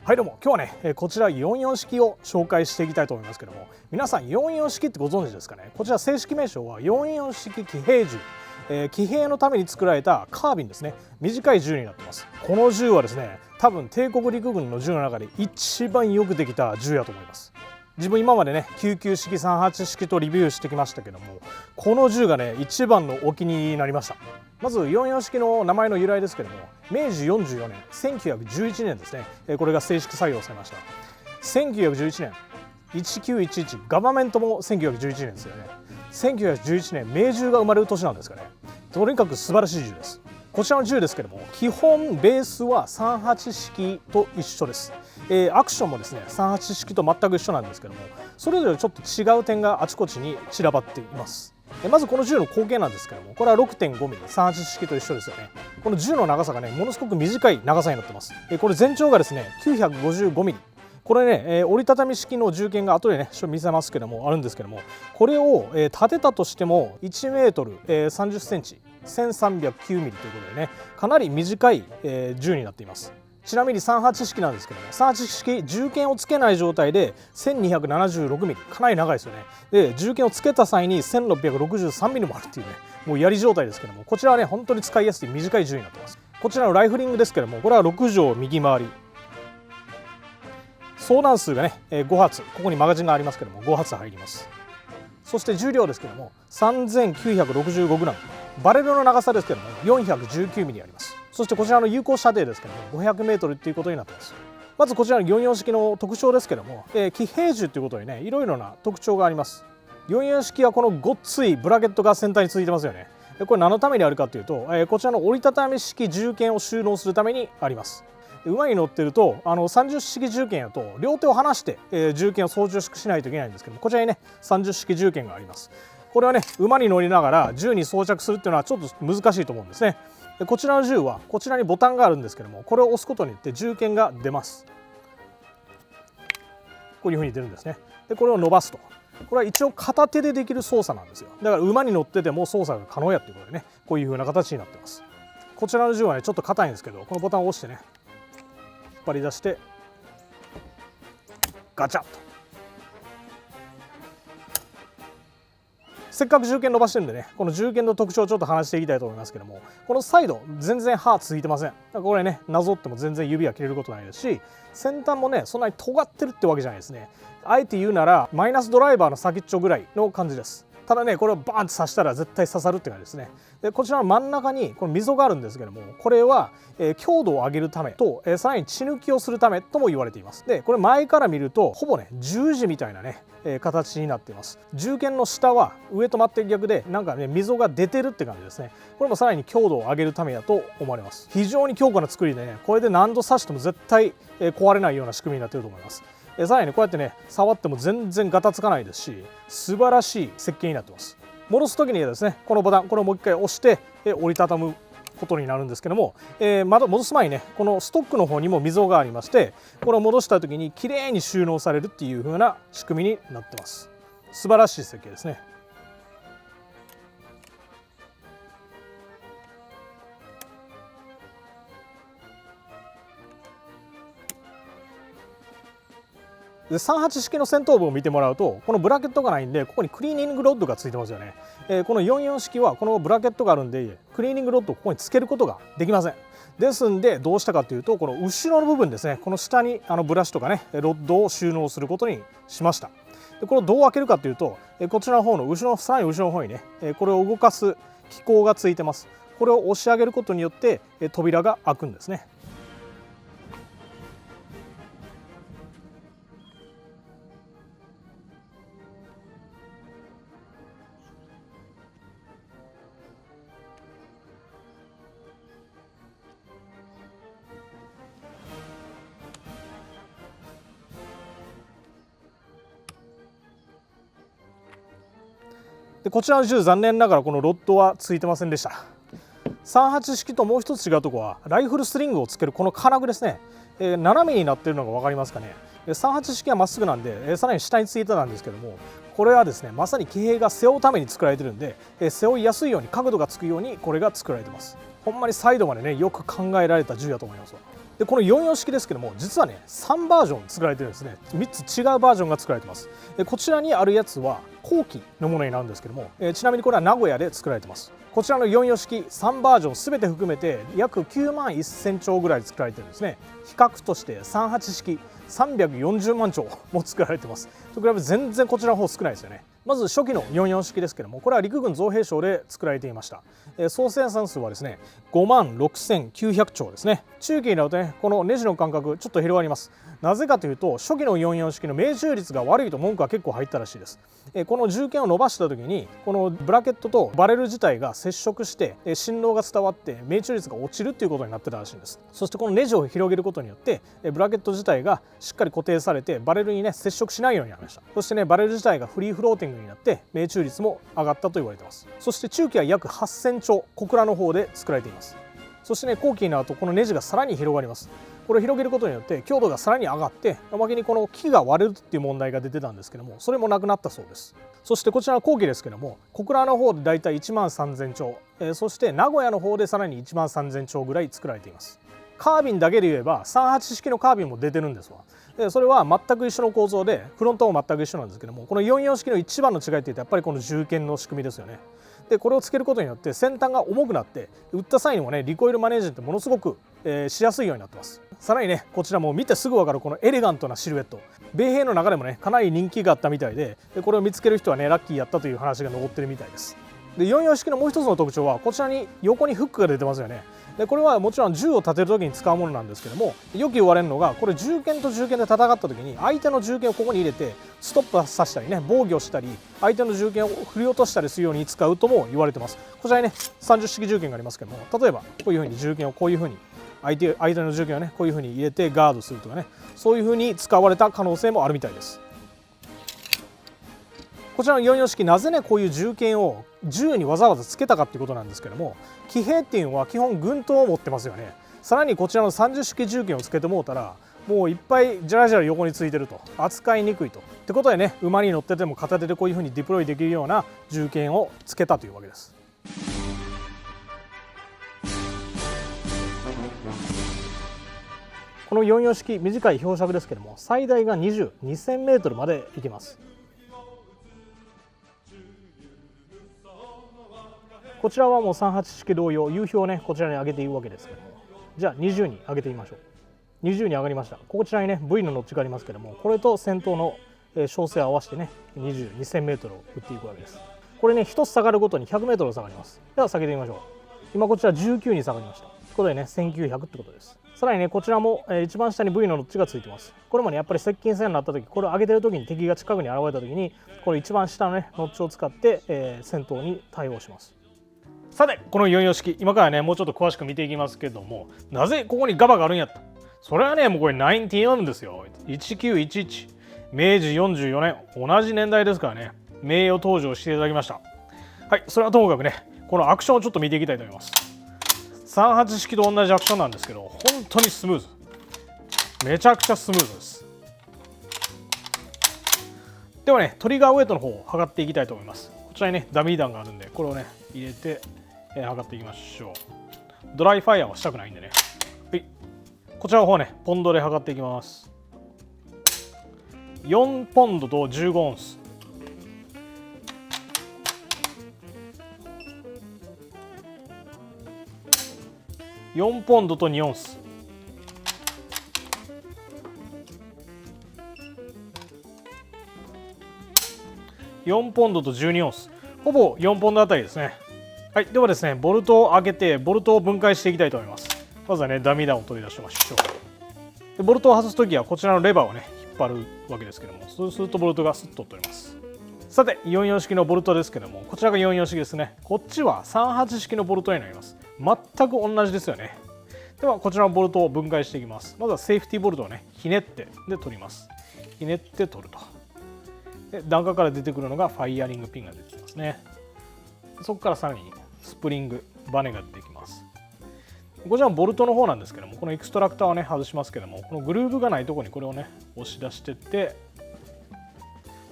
はいどうも、今日はねこちら44式を紹介していきたいと思いますけども、皆さん44式ってご存知ですかね。こちら正式名称は44式騎兵銃、騎兵のために作られたカービンですね。短い銃になってます。この銃はですね、多分帝国陸軍の銃の中で一番よくできた銃やと思います。自分今までね99式38式とリビューしてきましたけども、この銃がね一番のお気に入りになりました。まず44式の名前の由来ですけども、明治44年1911年ですね、これが正式採用されました。1911年1911、ガバメントも1911年ですよね。1911年命銃が生まれる年なんですかね。とにかく素晴らしい銃です。こちらの銃ですけども、基本ベースは38式と一緒です。アクションもですね38式と全く一緒なんですけども、それぞれちょっと違う点があちこちに散らばっています。まずこの銃の口径なんですけども、これは 6.5mm、38式と一緒ですよね。この銃の長さがねものすごく短い長さになってます。これ全長がですね 955mm。これね、折りたたみ式の銃剣が後でね見せますけどもあるんですけども、これを立てたとしても1メートル30センチ1309ミリということでね、かなり短い銃になっています。ちなみに38式なんですけども、38式銃剣をつけない状態で1276ミリ、かなり長いですよね。で銃剣をつけた際に1663ミリもあるっていうね、もう槍状態ですけども、こちらはね本当に使いやすい短い銃になってます。こちらのライフリングですけども、これは6錠右回り、総弾数がね5発、ここにマガジンがありますけども5発入ります。そして重量ですけども 3965g、 バレルの長さですけども 419mm あります。そしてこちらの有効射程ですけども 500m ということになっています。まずこちらの44式の特徴ですけども、騎兵銃ということでねいろいろな特徴があります。44式はこのごっついブラケットが先端についてますよね。これ何のためにあるかというと、こちらの折りたたみ式銃剣を収納するためにあります。馬に乗ってると30式銃剣やと両手を離して、銃剣を操縦しないといけないんですけども、こちらにね30式銃剣があります。これはね馬に乗りながら銃に装着するっていうのはちょっと難しいと思うんですね。でこちらの銃はこちらにボタンがあるんですけども、これを押すことによって銃剣が出ます。こういうふうに出るんですね。でこれを伸ばすと、これは一応片手でできる操作なんですよ。だから馬に乗ってても操作が可能やっていうことでね、こういうふうな形になってます。こちらの銃はねちょっと硬いんですけど、このボタンを押してね引っ張り出してガチャッと、せっかく銃剣伸ばしてるんでね、この銃剣の特徴をちょっと話していきたいと思いますけども、このサイド全然刃ついてません。だからこれねなぞっても全然指が切れることないですし、先端もねそんなに尖ってるってわけじゃないですね。あえて言うならマイナスドライバーの先っちょぐらいの感じです。ただねこれをバーンと刺したら絶対刺さるって感じですね。でこちらの真ん中にこの溝があるんですけども、これは強度を上げるためとさらに血抜きをするためとも言われています。でこれ前から見るとほぼね十字みたいなね形になっています。銃剣の下は上と全く逆で、なんかね溝が出てるって感じですね。これもさらに強度を上げるためだと思われます。非常に強固な作りでね、これで何度刺しても絶対壊れないような仕組みになっていると思います。さらにこうやってね触っても全然ガタつかないですし、素晴らしい設計になってます。戻す時にはですねこのボタン、これをもう一回押して折りたたむことになるんですけども、また戻す前にねこのストックの方にも溝がありまして、これを戻した時にきれいに収納されるっていう風な仕組みになってます。素晴らしい設計ですね。で38式の戦闘部を見てもらうと、このブラケットがないんでここにクリーニングロッドがついてますよね。この44式はこのブラケットがあるんでクリーニングロッドをここにつけることができません。ですんでどうしたかというと、この後ろの部分ですね、この下にブラシとかねロッドを収納することにしました。でこれをどう開けるかというと、こちらの方の後ろのさらに後ろの方にねこれを動かす機構がついてます。これを押し上げることによって扉が開くんですね。でこちらの銃残念ながらこのロッドはついてませんでした。38式ともう一つ違うところはライフルスリングをつけるこの金具ですね。斜めになっているのが分かりますかね。38式はまっすぐなんでさらに下についてたんですけども、これはですねまさに騎兵が背負うために作られてるんで、背負いやすいように角度がつくようにこれが作られてます。ほんまにサイドまでねよく考えられた銃だと思います。でこの44式ですけども、実はね3バージョン作られてるんですね。3つ違うバージョンが作られてます。こちらにあるやつは後期のものになるんですけども、ちなみにこれは名古屋で作られてます。こちらの44式3バージョン全て含めて約9万1000丁ぐらい作られてるんですね。比較として38式340万丁も作られてます。と比べて全然こちらの方少ないですよね。まず初期の44式ですけども、これは陸軍造兵廠で作られていました。総生産数はですね5万6900丁ですね。中期になるとねこのネジの間隔ちょっと広がります。なぜかというと初期の44式の命中率が悪いと文句は結構入ったらしいです。この銃剣を伸ばした時にこのブラケットとバレル自体が接触して振動が伝わって命中率が落ちるっていうことになってたらしいんです。そしてこのネジを広げることによってブラケット自体がしっかり固定されてバレルにね接触しないようになりました。そしてねバレル自体がフリーフローティングになって命中率も上がったと言われています。そして中期は約8000丁小倉の方で作られています。そしてね後期になるとこのネジがさらに広がります。これを広げることによって強度がさらに上がっておまけにこの木が割れるっていう問題が出てたんですけども、それもなくなったそうです。そしてこちらの後期ですけども、小倉の方でだいたい1万3000丁、そして名古屋の方でさらに1万3000丁ぐらい作られています。カービンだけで言えば38式のカービンも出てるんですわ。それは全く一緒の構造でフロントも全く一緒なんですけども、この44式の一番の違いっていうとやっぱりこの銃剣の仕組みですよね。でこれをつけることによって先端が重くなって撃った際にもねリコイルマネージってものすごく、しやすいようになってます。さらにねこちらも見てすぐ分かるこのエレガントなシルエット、米兵の中でもねかなり人気があったみたいで、これを見つける人はねラッキーやったという話が残ってるみたいです。で44式のもう一つの特徴はこちらに横にフックが出てますよね。でこれはもちろん銃を立てる時に使うものなんですけども、よく言われるのがこれ銃剣と銃剣で戦った時に相手の銃剣をここに入れてストップさせたりね防御したり相手の銃剣を振り落としたりするように使うとも言われてます。こちらにね30式銃剣がありますけども、例えばこういうふうに銃剣をこういうふうに相手の銃剣をねこういうふうに入れてガードするとかね、そういうふうに使われた可能性もあるみたいです。こちらの44式なぜねこういう銃剣を銃にわざわざつけたかっていうことなんですけども、騎兵っていうのは基本軍刀を持ってますよね。さらにこちらの30式銃剣をつけてもうたらもういっぱいじゃらじゃら横についてると扱いにくいとってことでね、馬に乗ってても片手でこういうふうにディプロイできるような銃剣をつけたというわけです。この44式短い標尺ですけども最大が2000メートルまで行けます。こちらはもう38式同様夕日をねこちらに上げているわけですけども、じゃあ20に上げてみましょう。20に上がりました。こちらにね V のノッチがありますけども、これと先頭の小生を合わせてね2000メートルを打っていくわけです。これね1つ下がるごとに100メートル下がります。では下げてみましょう。今こちら19に下がりました。ということでね1900ってことです。さらにねこちらも一番下に V のノッチがついてます。これもねやっぱり接近戦になった時、これを上げてる時に敵が近くに現れた時にこの一番下のねノッチを使って、戦闘に対応します。さてこの44式今からねもうちょっと詳しく見ていきますけども、なぜここにガバがあるんやった。それはねもうこれ19ですよ。1911明治44年同じ年代ですからね、名誉登場していただきました。はい、それはともかくねこのアクションをちょっと見ていきたいと思います。38式と同じアクションなんですけど本当にスムーズ、めちゃくちゃスムーズです。ではねトリガーウェイトの方を測っていきたいと思います。こちらにねダミー弾があるんでこれをね入れて測っていきましょう。ドライファイヤーはしたくないんでね、はい、こちらの方ねポンドで測っていきます。4ポンドと15オンス、4ポンドと2オンス、4ポンドと12オンス、ほぼ4ポンドあたりですね。はい、ではですねボルトを開けてボルトを分解していきたいと思います。まずはねダミー弾を取り出しましょう。でボルトを外すときはこちらのレバーをね引っ張るわけですけども、そうするとボルトがスッと取れます。さて44式のボルトですけども、こちらが44式ですね。こっちは38式のボルトになります。全く同じですよね。ではこちらのボルトを分解していきます。まずはセーフティーボルトをねひねってで取ります。ひねって取ると。で段階から出てくるのがファイヤリングピンが出てきますね。そこからさらにスプリングバネが出てきます。こちらのボルトの方なんですけども、このエクストラクターをね外しますけども、このグルーヴがないところにこれをね押し出してって、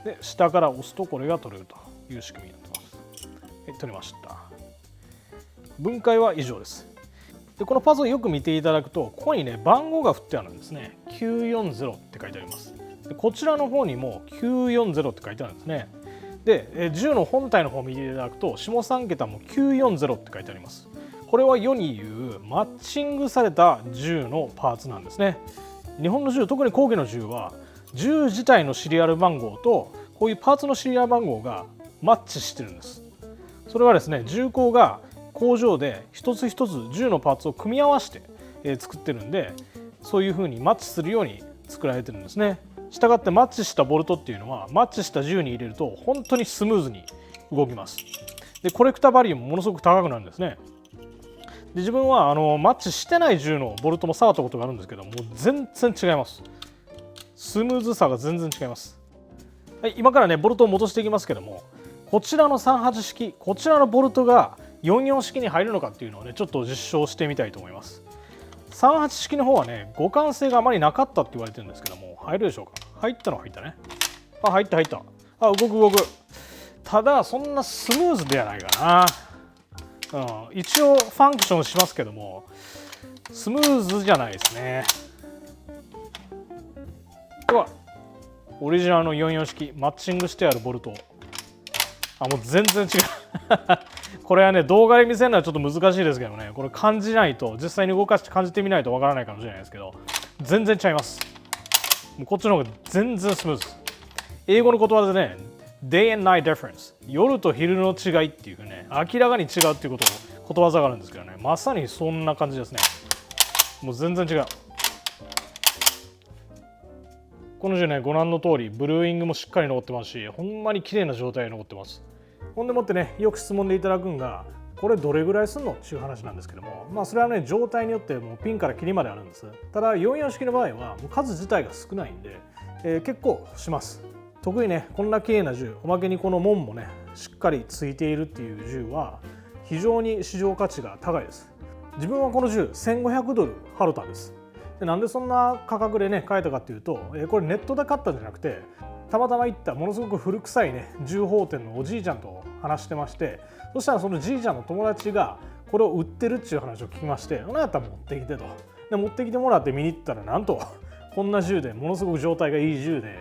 で下から押すとこれが取れるという仕組みになってます。はい、取れました。分解は以上です。でこのパズルよく見ていただくと、ここにね番号が振ってあるんですね。940って書いてあります。でこちらの方にも940って書いてあるんですね。で銃の本体の方を見ていただくと、下3桁も940って書いてあります。これは世に言うマッチングされた銃のパーツなんですね。日本の銃、特に工芸の銃は銃自体のシリアル番号とこういうパーツのシリアル番号がマッチしてるんです。それはですね、銃工が工場で一つ一つ銃のパーツを組み合わせて作ってるんで、そういう風にマッチするように作られてるんですね。したがってマッチしたボルトっていうのはマッチした銃に入れると本当にスムーズに動きます。でコレクターバリューもものすごく高くなるんですね。で自分はマッチしてない銃のボルトも触ったことがあるんですけども、全然違います。スムーズさが全然違います。はい、今からねボルトを戻していきますけども、こちらの38式、こちらのボルトが44式に入るのかっていうのをねちょっと実証してみたいと思います。38式の方はね互換性があまりなかったって言われてるんですけども、入るでしょうか。入ったの入ったね。あ、入った入った。あ、動く動く。ただそんなスムーズではないかな。一応ファンクションしますけどもスムーズじゃないですね。ではオリジナルの44式マッチングしてあるボルト、あ、もう全然違うこれはね動画で見せるのはちょっと難しいですけどね、これ感じないと、実際に動かして感じてみないとわからないかもしれないですけど、全然違います。もうこっちの方が全然スムーズ。英語の言葉でね Day and Night Difference、 夜と昼の違いっていうね、明らかに違うっていうことわざがあるんですけどね、まさにそんな感じですね。もう全然違う。この銃ね、ご覧の通りブルーイングもしっかり残ってますし、ほんまに綺麗な状態で残ってます。ほんでもってね、よく質問でいただくんが、これどれぐらいすんのっていう話なんですけども、まあそれはね状態によってもうピンからキリまであるんです。ただ44式の場合はもう数自体が少ないんで、結構します。特にねこんな綺麗な銃、おまけにこの門もねしっかりついているっていう銃は非常に市場価値が高いです。自分はこの銃1500ドル払ったんです。でなんでそんな価格でね買えたかっていうと、これネットで買ったんじゃなくて、たまたま行ったものすごく古臭いね銃砲店のおじいちゃんと話してまして、そしたらそのじいちゃんの友達がこれを売ってるっていう話を聞きまして、何やったら持ってきてと。で持ってきてもらって見に行ったら、なんとこんな銃でものすごく状態がいい銃で、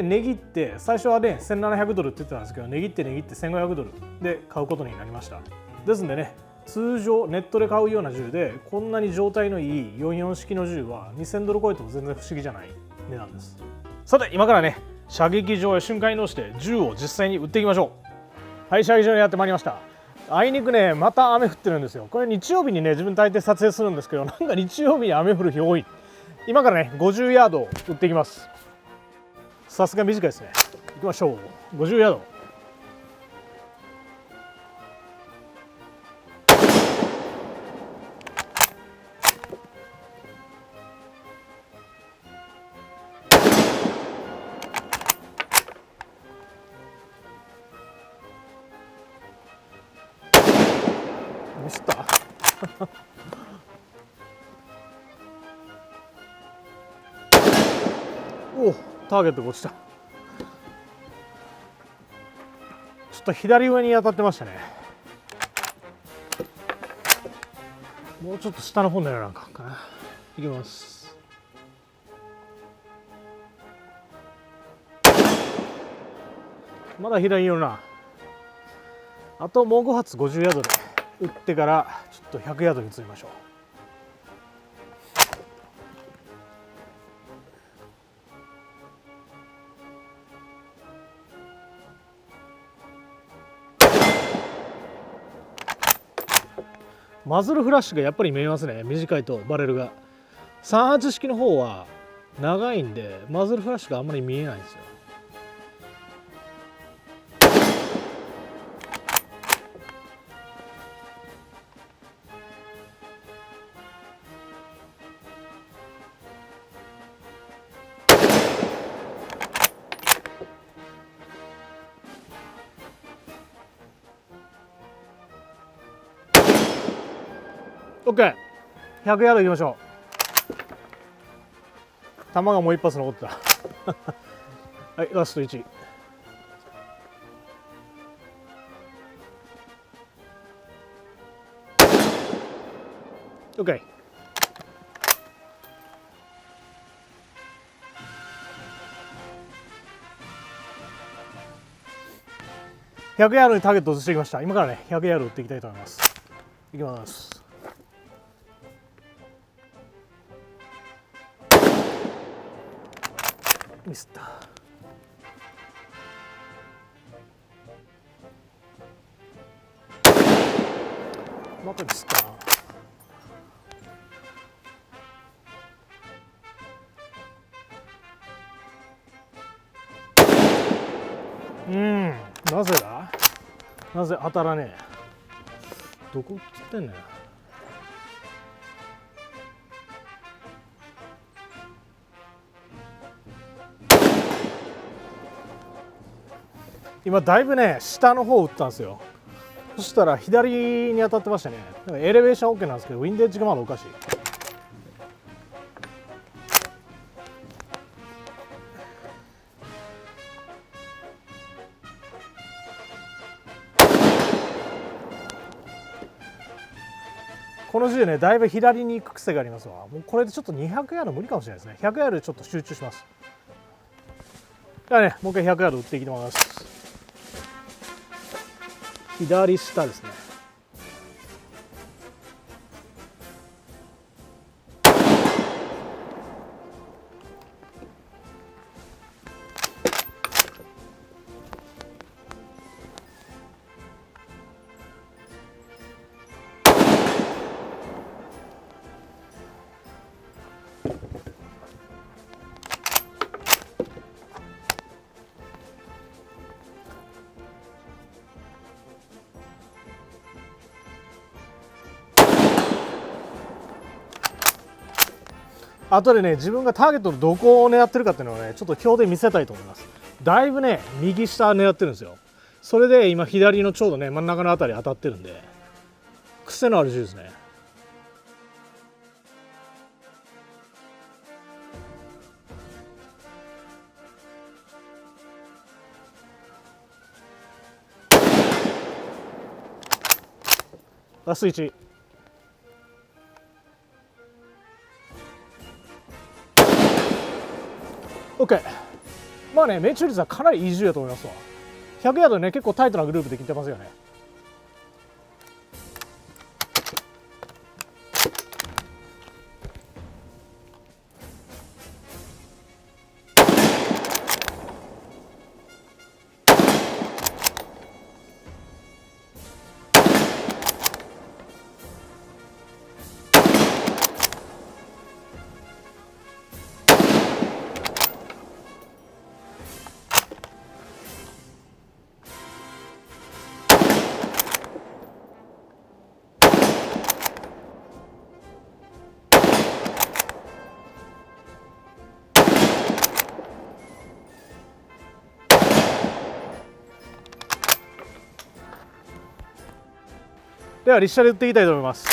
値切って最初はね1700ドルって言ってたんですけど、値切って1500ドルで買うことになりました。ですんでね、通常ネットで買うような銃でこんなに状態のいい44式の銃は2000ドル超えても全然不思議じゃない値段です。さて今からね射撃場へ瞬間移動して銃を実際に撃っていきましょう。はい、射撃場にやってまいりました。あいにくねまた雨降ってるんですよ。これ日曜日にね自分大抵撮影するんですけど、なんか日曜日に雨降る日多い。今からね50ヤード撃っていきます。さすが短いですね。行きましょう。50ヤード。ミスったおお、ターゲットが落ちた。ちょっと左上に当たってましたね。もうちょっと下の方狙わなあかんかな。いきます。まだ左にいるな。あともう5発50ヤードで打ってからちょっと100ヤードに移りましょう。マズルフラッシュがやっぱり見えますね。短いとバレルが。38式の方は長いんでマズルフラッシュがあんまり見えないんですよ。OK、 100ヤードいきましょう。弾がもう一発残ってたはい、ラスト1。 OK、OK。100ヤードにターゲットを移してきました。今からね、100ヤード打っていきたいと思います。いきます。ミスった。またミスったな。なぜだ？なぜ当たらねえ？どこ打ってんねん。今だいぶね下の方を打ったんですよ。そしたら左に当たってましたね。なんかエレベーション OK なんですけどウィンデージがまだおかしい。この銃ねだいぶ左に行く癖がありますわ。もうこれでちょっと200ヤード無理かもしれないですね。100ヤードでちょっと集中します。じゃあねもう一回100ヤード打っていきます。左下ですね。後でね自分がターゲットのどこを狙ってるかっていうのをねちょっと表で見せたいと思います。だいぶね右下狙ってるんですよ。それで今左のちょうどね真ん中のあたり当たってるんで癖のある銃ですね。ラスト1。OK。まあね命中率はかなりいい銃やと思いますわ。100ヤードでね結構タイトなグループできてますよね。では立射で打っていきたいと思います。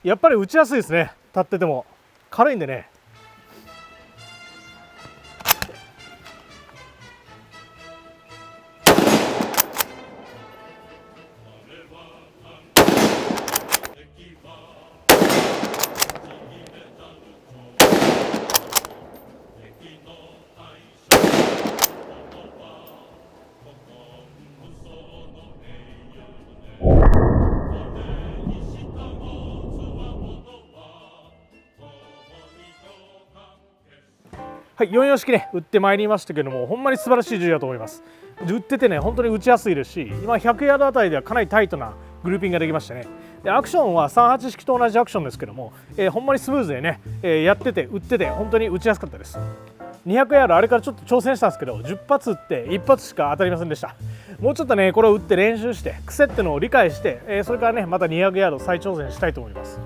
やっぱり打ちやすいですね。立ってても軽いんでね。はい、44式ね打ってまいりましたけどもほんまに素晴らしい銃だと思います。打っててね本当に打ちやすいですし今100ヤードあたりではかなりタイトなグルーピングができましたね。でアクションは38式と同じアクションですけども、ほんまにスムーズでね、やってて打ってて本当に打ちやすかったです。200ヤードあれからちょっと挑戦したんですけど10発打って1発しか当たりませんでした。もうちょっとねこれを打って練習して癖ってのを理解して、それからねまた200ヤード再挑戦したいと思います。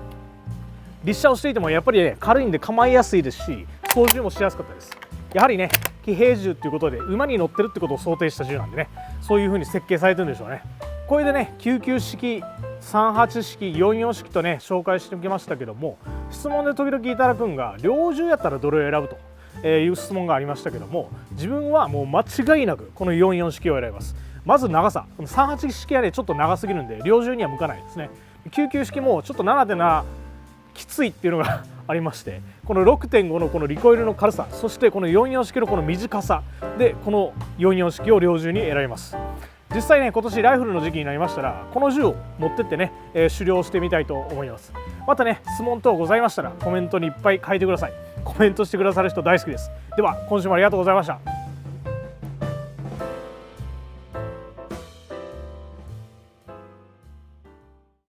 立射をしていてもやっぱりね軽いんで構いやすいですし操縦もしやすかったです。やはりね騎兵銃っていうことで馬に乗ってるってことを想定した銃なんでね、そういう風に設計されてるんでしょうね。これでね99式、38式、44式とね紹介しておきましたけども、質問で時々いただくんが猟銃やったらどれを選ぶという質問がありましたけども、自分はもう間違いなくこの44式を選びます。まず長さ、38式はねちょっと長すぎるんで猟銃には向かないですね。99式もちょっと7.7きついっていうのがありまして、この 6.5 のこのリコイルの軽さ、そしてこの44式のこの短さでこの44式を猟銃に選びます。実際ね今年ライフルの時期になりましたらこの銃を持ってってね、狩猟してみたいと思います。またね質問等ございましたらコメントにいっぱい書いてください。コメントしてくださる人大好きです。では今週もありがとうございました。